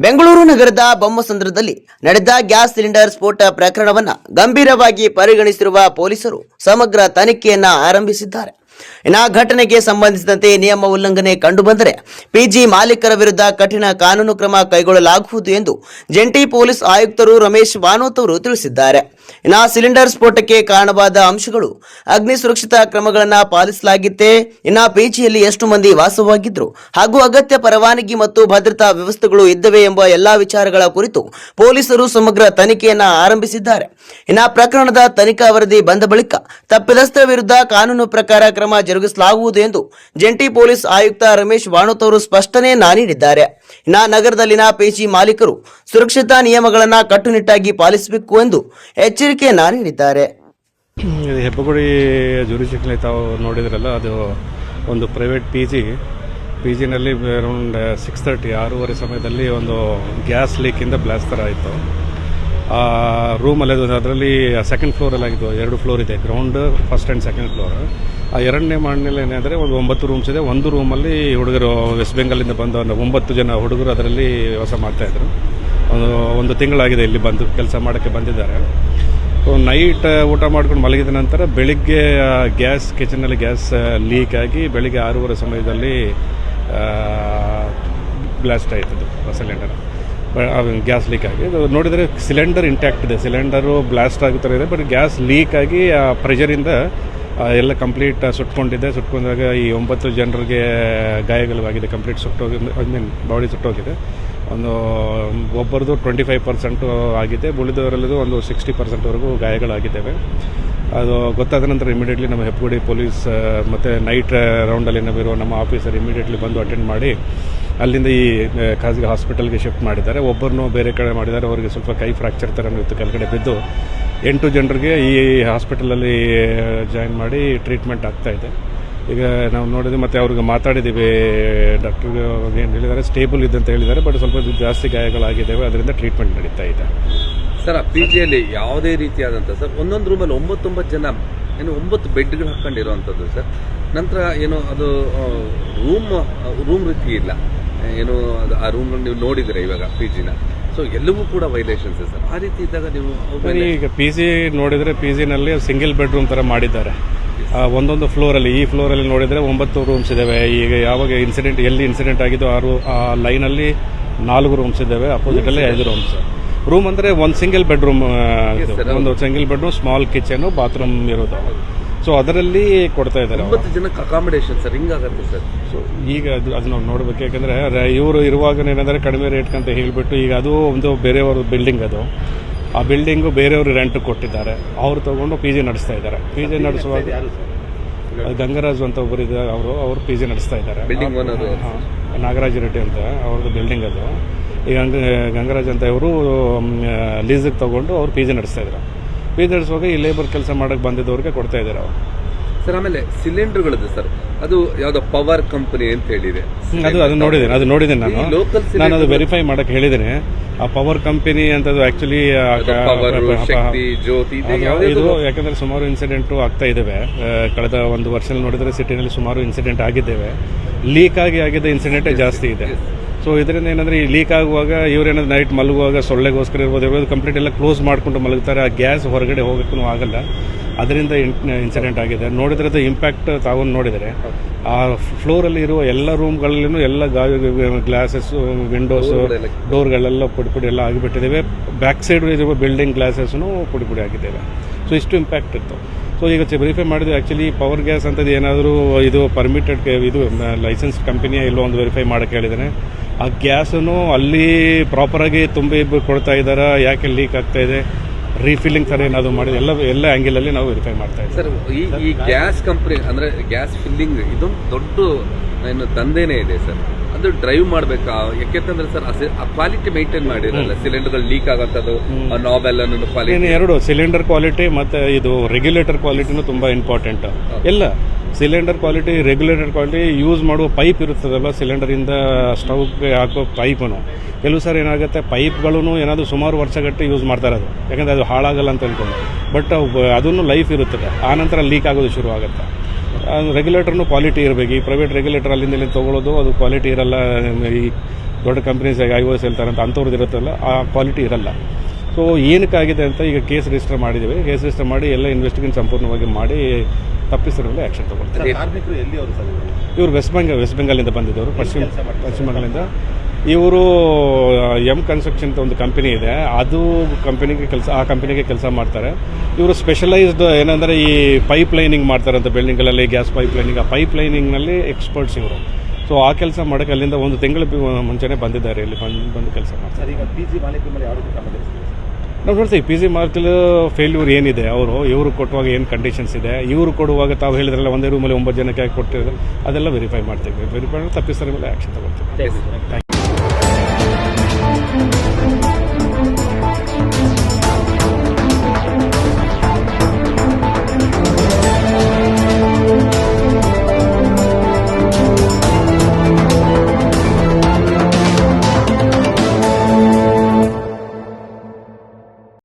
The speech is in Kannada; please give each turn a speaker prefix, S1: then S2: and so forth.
S1: ಬೆಂಗಳೂರು ನಗರದ ಬೊಮ್ಮಸಂದ್ರದಲ್ಲಿ ನಡೆದ ಗ್ಯಾಸ್ ಸಿಲಿಂಡರ್ ಸ್ಫೋಟ ಪ್ರಕರಣವನ್ನು ಗಂಭೀರವಾಗಿ ಪರಿಗಣಿಸಿರುವ ಪೊಲೀಸರು ಸಮಗ್ರ ತನಿಖೆಯನ್ನ ಆರಂಭಿಸಿದ್ದಾರೆ. ಇನ್ನು ಘಟನೆಗೆ ಸಂಬಂಧಿಸಿದಂತೆ ನಿಯಮ ಉಲ್ಲಂಘನೆ ಕಂಡುಬಂದರೆ ಪಿಜಿ ಮಾಲೀಕರ ವಿರುದ್ಧ ಕಠಿಣ ಕಾನೂನು ಕ್ರಮ ಕೈಗೊಳ್ಳಲಾಗುವುದು ಎಂದು ಜಂಟಿ ಪೊಲೀಸ್ ಆಯುಕ್ತರು ರಮೇಶ್ ವಾನೋತ್ ಅವರು ತಿಳಿಸಿದ್ದಾರೆ. ಇನ್ನು ಸಿಲಿಂಡರ್ ಸ್ಫೋಟಕ್ಕೆ ಕಾರಣವಾದ ಅಂಶಗಳು ಅಗ್ನಿ ಸುರಕ್ಷತಾ ಕ್ರಮಗಳನ್ನು ಪಾಲಿಸಲಾಗಿತ್ತೆ, ಇನ್ನು ಪಿಜಿಯಲ್ಲಿ ಎಷ್ಟು ಮಂದಿ ವಾಸವಾಗಿದ್ರು ಹಾಗೂ ಅಗತ್ಯ ಪರವಾನಗಿ ಮತ್ತು ಭದ್ರತಾ ವ್ಯವಸ್ಥೆಗಳು ಇದ್ದವೆ ಎಂಬ ಎಲ್ಲಾ ವಿಚಾರಗಳ ಕುರಿತು ಪೊಲೀಸರು ಸಮಗ್ರ ತನಿಖೆಯನ್ನ ಆರಂಭಿಸಿದ್ದಾರೆ. ಇನ್ನು ಪ್ರಕರಣದ ತನಿಖಾ ವರದಿ ಬಂದ ಬಳಿಕ ತಪ್ಪಿತಸ್ಥರ ವಿರುದ್ಧ ಕಾನೂನು ಪ್ರಕಾರ ಕ್ರಮ ಜರುಗಿಸಲಾಗುವುದು ಎಂದು ಜಂಟಿ ಪೊಲೀಸ್ ಆಯುಕ್ತ ರಮೇಶ್ ವಾಣೋತ್ ಅವರು ಸ್ಪಷ್ಟನೆ ನೀಡಿದ್ದಾರೆ. ಇನ್ನು ನಗರದಲ್ಲಿನ ಪಿಜಿ ಮಾಲೀಕರು ಸುರಕ್ಷತಾ ನಿಯಮಗಳನ್ನು ಕಟ್ಟುನಿಟ್ಟಾಗಿ ಪಾಲಿಸಬೇಕು ಎಂದು ಎಚ್ಚರಿಕೆಯನ್ನ ನೀಡಿದ್ದಾರೆ.
S2: ಹೆಬ್ಬಗುಡಿ ಜುರಿಸ್ಡಿಕ್ಷನ್ ತಾವು ನೋಡಿದ್ರಲ್ಲ, ಅದು ಒಂದು ಪ್ರೈವೇಟ್ ಪಿಜಿನಲ್ಲಿ ಅರೌಂಡ್ 6:30 ಸಮಯದಲ್ಲಿ ಒಂದು ಗ್ಯಾಸ್ ಲೀಕಿಂದ ಬ್ಲಾಸ್ಟ್ ಥರ ಆಯಿತು. ಆ ರೂಮಲ್ಲಿ ಅದರಲ್ಲಿ ಸೆಕೆಂಡ್ ಫ್ಲೋರಲ್ಲಿ ಆಗಿದ್ದು. 2 ಫ್ಲೋರ್ ಇದೆ, ground, first and second floor. ಆ 2ನೇ ಮಾಡಿನಲ್ಲಿ ಏನಾದರೆ ಒಂದು 9 ರೂಮ್ಸ್ ಇದೆ. ಒಂದು ರೂಮಲ್ಲಿ ಹುಡುಗರು ವೆಸ್ಟ್ ಬೆಂಗಾಲಿಂದ ಬಂದ 9 ಜನ ಹುಡುಗರು ಅದರಲ್ಲಿ ವಾಸ ಮಾಡ್ತಾಯಿದ್ರು. ಒಂದು ತಿಂಗಳಾಗಿದೆ ಇಲ್ಲಿ ಬಂದು ಕೆಲಸ ಮಾಡೋಕ್ಕೆ ಬಂದಿದ್ದಾರೆ. ನೈಟ್ ಊಟ ಮಾಡ್ಕೊಂಡು ಮಲಗಿದ ನಂತರ ಬೆಳಿಗ್ಗೆ ಕಿಚನಲ್ಲಿ ಗ್ಯಾಸ್ ಲೀಕ್ ಆಗಿ ಬೆಳಿಗ್ಗೆ 6:30 ಸಮಯದಲ್ಲಿ ಬ್ಲಾಸ್ಟ್ ಆಯ್ತದು ಸಿಲಿಂಡರ್. ಗ್ಯಾಸ್ ಲೀಕ್ ಆಗಿ ನೋಡಿದರೆ ಸಿಲಿಂಡರ್ ಇಂಟ್ಯಾಕ್ಟ್ ಇದೆ, ಸಿಲಿಂಡರು ಬ್ಲಾಸ್ಟ್ ಆಗುತ್ತಾ ಇದೆ. ಬಟ್ ಗ್ಯಾಸ್ ಲೀಕ್ ಆಗಿ ಆ ಪ್ರೆಷರಿಂದ ಎಲ್ಲ ಕಂಪ್ಲೀಟ್ ಸುಟ್ಕೊಂಡಾಗ ಈ 9 ಜನರಿಗೆ ಗಾಯಗಳಾಗಿದೆ. Complete body ಸುಟ್ಟೋಗಿದೆ. ಒಬ್ಬರದು 25% ಆಗಿದೆ, ಉಳಿದವರಲ್ಲದು ಒಂದು 60%ವರೆಗೂ ಗಾಯಗಳಾಗಿದ್ದಾವೆ. ಅದು ಗೊತ್ತಾದ ನಂತರ ಇಮಿಡಿಯೇಟ್ಲಿ ನಮ್ಮ ಹೆಬ್ಬಗುಡಿ ಪೊಲೀಸ್ ಮತ್ತು ನೈಟ್ ರೌಂಡಲ್ಲಿ ನಾವಿರೋ ನಮ್ಮ ಆಫೀಸರ್ ಇಮಿಡಿಯೇಟ್ಲಿ ಬಂದು ಅಟೆಂಡ್ ಮಾಡಿ ಅಲ್ಲಿಂದ ಈ ಖಾಸಗಿ ಹಾಸ್ಪಿಟಲ್ಗೆ ಶಿಫ್ಟ್ ಮಾಡಿದ್ದಾರೆ. ಒಬ್ಬರನ್ನು ಬೇರೆ ಕಡೆ ಮಾಡಿದ್ದಾರೆ. ಅವರಿಗೆ ಸ್ವಲ್ಪ ಕೈ ಫ್ರ್ಯಾಕ್ಚರ್ ಥರ ಇತ್ತು, ಕೆಳಗಡೆ ಬಿದ್ದು 8 ಜನರಿಗೆ ಈ ಹಾಸ್ಪಿಟಲಲ್ಲಿ ಜಾಯಿನ್ ಮಾಡಿ ಟ್ರೀಟ್ಮೆಂಟ್ ಆಗ್ತಾಯಿದೆ. ಈಗ ನಾವು ನೋಡಿದ್ವಿ ಮತ್ತು ಅವ್ರಿಗೆ ಮಾತಾಡಿದ್ದೀವಿ. ಡಾಕ್ಟ್ರಿಗೆ ಏನು ಹೇಳಿದ್ದಾರೆ, ಸ್ಟೇಬಲ್ ಇದೆ ಅಂತ ಹೇಳಿದ್ದಾರೆ. ಬಟ್ ಸ್ವಲ್ಪ ಜಾಸ್ತಿ ಗಾಯಗಳಾಗಿದ್ದಾವೆ, ಅದರಿಂದ ಟ್ರೀಟ್ಮೆಂಟ್ ನಡೀತಾ ಇದೆ.
S3: ಸರ್, ಆ ಪಿ ಜಿಯಲ್ಲಿ ಯಾವುದೇ ರೀತಿಯಾದಂಥ ಸರ್ ಒಂದೊಂದು ರೂಮಲ್ಲಿ 9 ಜನ ಏನು 9 ಬೆಡ್ಗಳು ಹಾಕ್ಕೊಂಡಿರೋವಂಥದ್ದು ಸರ್. ನಂತರ ಏನು ಅದು ರೂಮ್ ರೀತಿ ಇಲ್ಲ, ಏನು ಅದು ಆ ರೂಮ್ ನೀವು ನೋಡಿದರೆ ಇವಾಗ ಪಿ ಜಿನ. ಸೊ ಎಲ್ಲವೂ ಕೂಡ ವೈಲೇಷನ್ಸ್ ಸರ್. ಆ ರೀತಿ ಇದ್ದಾಗ ನೀವು
S2: ಈಗ ಪಿ ಜಿ ನೋಡಿದರೆ ಪಿ ಜಿನಲ್ಲಿ ಸಿಂಗಲ್ ಬೆಡ್ರೂಮ್ ಥರ ಮಾಡಿದ್ದಾರೆ. ಒಂದೊಂದು ಫ್ಲೋರಲ್ಲಿ, ಈ ಫ್ಲೋರಲ್ಲಿ ನೋಡಿದರೆ 9 ರೂಮ್ಸ್ ಇದ್ದಾವೆ. ಈಗ ಯಾವಾಗ ಎಲ್ಲಿ ಇನ್ಸಿಡೆಂಟ್ ಆಗಿದ್ದು ಆ ಲೈನಲ್ಲಿ 4 ರೂಮ್ಸ್ ಇದ್ದಾವೆ, ಅಪೋಸಿಟಲ್ಲಿ 5 ರೂಮ್ಸ್. ರೂಮ್ ಅಂದರೆ ಒಂದು ಸಿಂಗಲ್ ಬೆಡ್ರೂಮ್, ಒಂದು single bedroom, small kitchen, bathroom ಇರೋದು. ಸೊ ಅದರಲ್ಲಿ ಕೊಡ್ತಾ ಇದ್ದಾರೆ.
S3: 9 ಜನಕ್ಕೆ ಅಕಾಮಿಡೇಷನ್ ಸರ್, ಹಿಂಗಾಗತ್ತೆ ಸರ್.
S2: ಸೊ ಈಗ ಅದು ನಾವು ನೋಡ್ಬೇಕು. ಯಾಕಂದರೆ ಇವರು ಇರುವಾಗ ಏನಂದರೆ ಕಡಿಮೆ ರೇಟ್ ಅಂತ ಹೇಳಿಬಿಟ್ಟು ಈಗ ಅದು ಒಂದು ಬೇರೆಯವ್ರ ಬಿಲ್ಡಿಂಗ್, ಅದು ಆ ಬಿಲ್ಡಿಂಗು ಬೇರೆಯವರು ರೆಂಟ್ ಕೊಟ್ಟಿದ್ದಾರೆ. ಅವರು ತಗೊಂಡು ಪಿ ಜಿ ನಡೆಸ್ತಾ ಇದ್ದಾರೆ. ಪಿ ಜಿ ನಡೆಸುವಾಗ ಗಂಗರಾಜು ಅಂತ ಒಬ್ಬರಿದ್ದಾರೆ, ಅವರು ಪಿ ಜಿ ನಡೆಸ್ತಾ ಇದ್ದಾರೆ. ನಾಗರಾಜ್ ರೆಡ್ಡಿ ಅಂತ ಅವ್ರದ್ದು ಬಿಲ್ಡಿಂಗ್ ಅದು. ಈಗ ಗಂಗರಾಜ್ ಅಂತ ಇವರು ಲೀಸಿಗೆ ತೊಗೊಂಡು ಅವ್ರು ಪಿ ಜಿ ನಡೆಸ್ತಾ ಇದ್ದಾರೆ. ಪಿ ಜಿ ನಡೆಸುವಾಗ ಈ ಲೇಬರ್ ಕೆಲಸ ಮಾಡೋಕ್ಕೆ ಬಂದಿದ್ದವ್ರಿಗೆ ಕೊಡ್ತಾ ಇದ್ದಾರೆ ಅವರು.
S3: ಸರ್, ಆಮೇಲೆ ಸಿಲಿಂಡರ್ಗಳದ್ದು ಸರ್, ಅದು ಯಾವುದೋ ಪವರ್ ಕಂಪನಿ ಅಂತ ಹೇಳಿದೆ.
S2: ಅದು ನೋಡಿದ್ದೇನೆ ನಾನು ಅದು ವೆರಿಫೈ ಮಾಡಕ್ಕೆ ಹೇಳಿದ್ದೇನೆ. ಆ ಪವರ್ ಕಂಪನಿ ಅಂತದ್ದು ಆ್ಯಕ್ಚುಲಿ ಇದು ಯಾಕಂದರೆ ಸುಮಾರು ಇನ್ಸಿಡೆಂಟು ಆಗ್ತಾ ಇದ್ದಾವೆ. ಕಳೆದ 1 ವರ್ಷದಲ್ಲಿ ನೋಡಿದರೆ ಸಿಟಿನಲ್ಲಿ ಸುಮಾರು ಇನ್ಸಿಡೆಂಟ್ ಆಗಿದ್ದೇವೆ. ಲೀಕ್ ಆಗಿದ್ದ ಇನ್ಸಿಡೆಂಟೇ ಜಾಸ್ತಿ ಇದೆ. ಸೊ ಇದರಿಂದ ಏನಂದರೆ ಈ ಲೀಕ್ ಆಗುವಾಗ ಇವರೇನಾದ್ರು ನೈಟ್ ಮಲಗುವಾಗ ಸೊಳ್ಳೆಗೋಸ್ಕರ ಇರ್ಬೋದು, ಕಂಪ್ಲೀಟ್ ಎಲ್ಲ ಕ್ಲೋಸ್ ಮಾಡಿಕೊಂಡು ಮಲಗ್ತಾರೆ. ಆ ಗ್ಯಾಸ್ ಹೊರಗಡೆ ಹೋಗೋಕ್ಕೂ ಆಗಲ್ಲ, ಅದರಿಂದ ಇನ್ಸಿಡೆಂಟ್ ಆಗಿದೆ. ನೋಡಿದ್ರದ್ದು ಇಂಪ್ಯಾಕ್ಟ್ ತಾವು ನೋಡಿದರೆ ಆ ಫ್ಲೋರಲ್ಲಿ ಇರುವ ಎಲ್ಲ ರೂಮ್ಗಳಲ್ಲೂ ಎಲ್ಲ ಗ್ಲಾಸಸ್ಸು, ವಿಂಡೋಸು, ಡೋರ್ಗಳೆಲ್ಲ ಪುಡಿ ಎಲ್ಲ ಆಗಿಬಿಟ್ಟಿದ್ದೇವೆ. ಬ್ಯಾಕ್ ಸೈಡ್ ಇರುವ ಬಿಲ್ಡಿಂಗ್ ಗ್ಲಾಸಸ್ಸೂ ಪುಡಿ ಆಗಿದ್ದೇವೆ. ಸೊ ಇಷ್ಟು ಇಂಪ್ಯಾಕ್ಟ್ ಇತ್ತು. ಸೊ ಈಗ ವೆರಿಫೈ ಮಾಡಿದ್ವಿ. ಆ್ಯಕ್ಚುಲಿ ಪವರ್ ಗ್ಯಾಸ್ ಅಂತದ್ದು ಏನಾದರೂ ಇದು ಪರ್ಮಿಟೆಡ್, ಇದು ಲೈಸೆನ್ಸ್ ಕಂಪನಿಯ ಇಲ್ಲೋ ಒಂದು ವೆರಿಫೈ ಮಾಡೋಕ್ಕೆ ಹೇಳಿದ್ದೇನೆ. ಆ ಗ್ಯಾಸನ್ನು ಅಲ್ಲಿ ಪ್ರಾಪರಾಗಿ ತುಂಬಿ ಕೊಡ್ತಾ ಇದ್ದಾರೆ, ಯಾಕೆ ಲೀಕ್ ಆಗ್ತಾ ಇದೆ, ರೀಫಿಲ್ಲಿಂಗ್ ಥರ ಏನಾದರೂ ಮಾಡಿ ಎಲ್ಲ ಆ್ಯಂಗಲಲ್ಲಿ ನಾವು ವೆರಿಫೈ ಮಾಡ್ತಾ ಇದ್ದೀವಿ.
S3: ಸರ್, ಈ ಗ್ಯಾಸ್ ಕಂಪ್ನಿ ಅಂದರೆ ಗ್ಯಾಸ್ ಫಿಲ್ಲಿಂಗ್ ಇದೊಂದು ದೊಡ್ಡ ಏನು ದಂಧೆನೇ ಇದೆ ಸರ್. ಅದು ಡ್ರೈವ್ ಮಾಡಬೇಕಾ? ಯಾಕೆಂತಂದ್ರೆ ಸರ್, ಆ ಕ್ವಾಲಿಟಿ ಮೇಂಟೈನ್ ಮಾಡಿರಲ್ಲ. ಸಿಲಿಂಡರ್ಗಳು ಲೀಕ್ ಆಗೋಂಥದ್ದು, ನಾವೆಲ್ಲ ಕ್ವಾಲಿಟಿ, 2
S2: ಸಿಲಿಂಡರ್ ಕ್ವಾಲಿಟಿ ಮತ್ತು ಇದು ರೆಗ್ಯುಲೇಟರ್ ಕ್ವಾಲಿಟಿನೂ ತುಂಬ ಇಂಪಾರ್ಟೆಂಟ್. ಎಲ್ಲ cylinder quality, regulator quality, use ಮಾಡುವ ಪೈಪ್ ಇರುತ್ತದಲ್ಲ, ಸಿಲಿಂಡರಿಂದ ಸ್ಟವ್ಗೆ ಹಾಕೋ ಪೈಪು ಕೆಲವು ಸರ್ ಏನಾಗುತ್ತೆ, ಪೈಪ್ಗಳೂ ಏನಾದರೂ ಸುಮಾರು ವರ್ಷಗಟ್ಟೆ ಯೂಸ್ ಮಾಡ್ತಾರೆ. ಅದು ಯಾಕಂದರೆ ಅದು ಹಾಳಾಗಲ್ಲ ಅಂತ ಹೇಳ್ಕೊಂಡು. ಬಟ್ ಅದನ್ನು ಲೈಫ್ ಇರುತ್ತದೆ, ಆನಂತರ ಲೀಕ್ ಆಗೋದು ಶುರು ಆಗುತ್ತೆ. ರೆಗ್ಯುಲೇಟರ್ನು ಕ್ವಾಲಿಟಿ ಇರಬೇಕು. ಈ ಪ್ರೈವೇಟ್ ರೆಗ್ಯುಲೇಟರ್ ಅಲ್ಲಿಂದ ತೊಗೊಳ್ಳೋದು, ಅದು ಕ್ವಾಲಿಟಿ ಇರಲ್ಲ. ಈ ದೊಡ್ಡ ಕಂಪ್ನೀಸ್ ಐಒಎಸ್ ಹೇಳ್ತಾರಂತ ಅಂಥವ್ರದ್ದು ಇರುತ್ತಲ್ಲ ಆ ಕ್ವಾಲಿಟಿ ಇರಲ್ಲ. ಸೊ ಏನಕ್ಕಾಗಿದೆ ಅಂತ ಈಗ ಕೇಸ್ ರಿಜಿಸ್ಟರ್ ಮಾಡಿದ್ದೀವಿ. ಕೇಸ್ ರಿಜಿಸ್ಟರ್ ಮಾಡಿ ಎಲ್ಲ ಇನ್ವೆಸ್ಟಿಗೇಷನ್ ಸಂಪೂರ್ಣವಾಗಿ ಮಾಡಿ ತಪ್ಪಿಸಿರೋ ಮೇಲೆ ಆ್ಯಕ್ಷನ್ ತಗೊಳ್ತಾರೆ.
S4: ಕಾರ್ಮಿಕರು ಎಲ್ಲಿ ಅವರು ಸರ್?
S2: ಇವರು ವೆಸ್ಟ್ ಬೆಂಗಾಲಿಂದ ಬಂದಿದ್ದವರು, ಪಶ್ಚಿಮ ಬಂಗಾಳಿಂದ. ಇವರು ಕನ್ಸ್ಟ್ರಕ್ಷನ್ ಅಂತ ಒಂದು ಕಂಪನಿ ಇದೆ, ಅದು ಆ ಕಂಪನಿಗೆ ಕೆಲಸ ಮಾಡ್ತಾರೆ. ಇವರು ಸ್ಪೆಷಲೈಸ್ಡ್ ಏನಂದರೆ ಈ ಪೈಪ್ ಲೈನಿಂಗ್ ಮಾಡ್ತಾರಂತ ಬಿಲ್ಡಿಂಗ್ಗಳಲ್ಲಿ, ಗ್ಯಾಸ್ ಪೈಪ್ ಲೈನಿಂಗ್, ಆ ಪೈಪ್ ಲೈನಿಂಗ್ನಲ್ಲಿ ಎಕ್ಸ್ಪರ್ಟ್ಸ್ ಇವರು. ಸೊ ಆ ಕೆಲಸ ಮಾಡೋಕ್ಕೆ ಅಲ್ಲಿಂದ ಒಂದು ತಿಂಗಳ ಮುಂಚೆನೇ ಬಂದಿದ್ದಾರೆ, ಇಲ್ಲಿ ಬಂದು ಕೆಲಸ ಮಾಡ್ತಾರೆ.
S4: ಈಗ ಪಿ ಜಿ ಮಾಲೀಕರ ಮೇಲೆ ಯಾವ ರೀತಿ ಕ್ರಮ ಜರುಗಿಸ್ತೀವಿ?
S2: ನಾವು ನೋಡ್ತೀವಿ ಪಿ ಜಿ ಮಾರ್ಕಲ್ ಫೇಲ್ಯೂರ್ ಏನಿದೆ, ಇವರು ಕೊಟ್ಟುವಾಗ ಏನು ಕಂಡೀಷನ್ಸ್ ಇದೆ, ಇವರು ಕೊಡುವಾಗ ತಾವು ಹೇಳಿದ್ರಲ್ಲ ಒಂದೇ ರೂಮಲ್ಲಿ 9 ಜನಕ್ಕೆ ಕೊಟ್ಟಿರೋದು, ಅದೆಲ್ಲ ವೆರಿಫೈ ಮಾಡ್ತೀವಿ. ವೆರಿಫೈ ಮಾಡಿ ತಪ್ಪಿಸರ ಮೇಲೆ ಆ್ಯಕ್ಷನ್ ತಗೊಳ್ತೀವಿ.